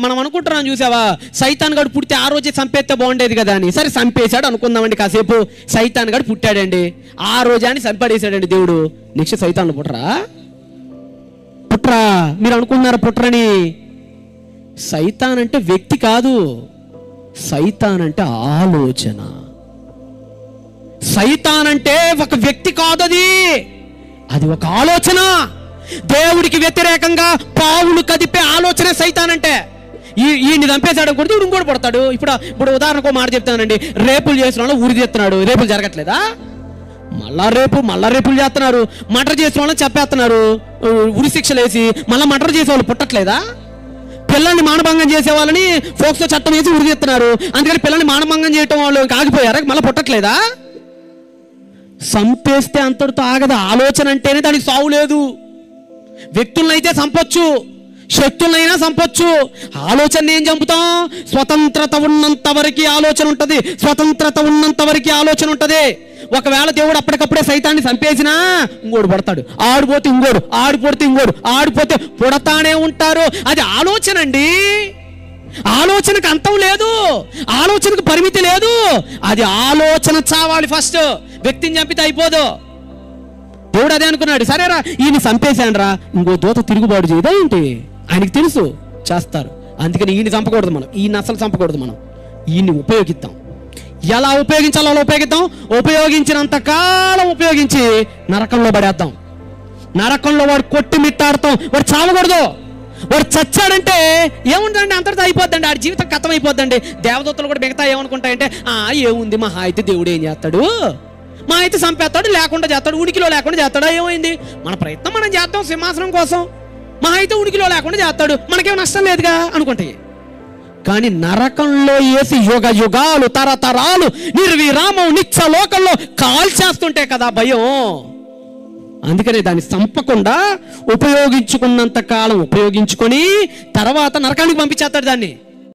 మనం అనుకుంటున్నాం చూసావా, సైతాన్ గడు పుడితే ఆ రోజే చంపేస్తే బాగుండేది కదా అని. సరే చంపేశాడు అనుకుందామండి కాసేపు. సైతాన్ గడు పుట్టాడండి, ఆ రోజా అని చంపడేశాడండి దేవుడు. నెక్స్ట్ సైతాన్లు పుట్టరా? మీరు అనుకుంటున్నారు పుట్రని. సైతాన్ అంటే వ్యక్తి కాదు, సైతాన్ అంటే ఆలోచన. సైతాన్ అంటే ఒక వ్యక్తి కాదు, అది ఒక ఆలోచన. దేవుడికి వ్యతిరేకంగా పావులు కదిపే ఆలోచన సైతాన్ అంటే. ఈయన్ని చంపేశాడు అనుకుంటే ఇప్పుడు ఇంకోటి పడతాడు. ఇప్పుడు ఉదాహరణకు మాట చెప్తానండి, రేపులు చేసిన వాళ్ళు ఉరి చేస్తున్నాడు, రేపులు జరగట్లేదా? మళ్ళా రేపులు చేస్తున్నారు, మర్డర్ చేసిన వాళ్ళని చెప్పేస్తున్నారు, ఉరి శిక్షలు వేసి మళ్ళీ మర్డర్ చేసే వాళ్ళు పుట్టట్లేదా? పిల్లల్ని మానభంగం చేసే వాళ్ళని ఫోక్సో చట్టం వేసి ఉరి చేస్తున్నారు, అందుకని పిల్లల్ని మానభంగం చేయటం వాళ్ళు ఆగిపోయారా? మళ్ళీ పుట్టట్లేదా? చంపేస్తే అంతటితో ఆగదు. ఆలోచన అంటేనే దానికి సావు లేదు. వ్యక్తులనైతే చంపొచ్చు, శక్తులైనా చంపొచ్చు, ఆలోచన ఏం చంపుతాం? స్వతంత్రత ఉన్నంత వరకు ఆలోచన ఉంటుంది, స్వతంత్రత ఉన్నంత వరకు ఆలోచన ఉంటుంది. ఒకవేళ దేవుడు అప్పటికప్పుడే సైతాన్ని చంపేసినా ఇంకోడు పడతాడు, ఆడిపోతే ఇంకోడు, ఆడిపోతే ఇంకోడు, ఆడిపోతే పుడతానే ఉంటారు. అది ఆలోచన అండి. ఆలోచనకు అంతం లేదు, ఆలోచనకు పరిమితి లేదు. అది ఆలోచన చావాలి ఫస్ట్, వ్యక్తిని చంపితే అయిపోదు. దేవుడు అదే అనుకున్నాడు, సరేరా ఈయన చంపేశాను రా, ఇంకో దూత తిరుగుబాటు చేయదా ఏంటి? ఆయనకి తెలుసు చేస్తారు, అందుకని ఈయన చంపకూడదు మనం, ఈయన అసలు చంపకూడదు మనం, ఈయన్ని ఉపయోగిద్దాం. ఎలా ఉపయోగించాలో అలా ఉపయోగిద్దాం. ఉపయోగించినంత కాలం ఉపయోగించి నరకంలో పడేద్దాం. నరకంలో వాడు కొట్టి మిట్టాడుతాం. వాడు చావకూడదు. వాడు చచ్చాడంటే ఏముందండి, అంతటితో అయిపోద్దండి, ఆడి జీవితం కథం అయిపోద్దండి. దేవదూతలు కూడా మిగతా ఏమనుకుంటాయంటే, ఏముంది మహా అయితే దేవుడు ఏం చేస్తాడు, మా అయితే చంపేస్తాడు, లేకుండా చేస్తాడు, ఉనికిలో లేకుండా చేస్తాడు, ఏమైంది, మన ప్రయత్నం మనం చేద్దాం సింహాసనం కోసం, మా అయితే ఉనికిలో లేకుండా చేస్తాడు, మనకేం నష్టం లేదుగా అనుకుంటాయి. కానీ నరకంలో వేసి యుగ యుగాలు తరతరాలు నిర్విరామం నిత్య లోకంలో కాల్చేస్తుంటే కదా భయం. అందుకనే దాన్ని చంపకుండా ఉపయోగించుకున్నంత కాలం ఉపయోగించుకొని తర్వాత నరకానికి పంపించేస్తాడు దాన్ని.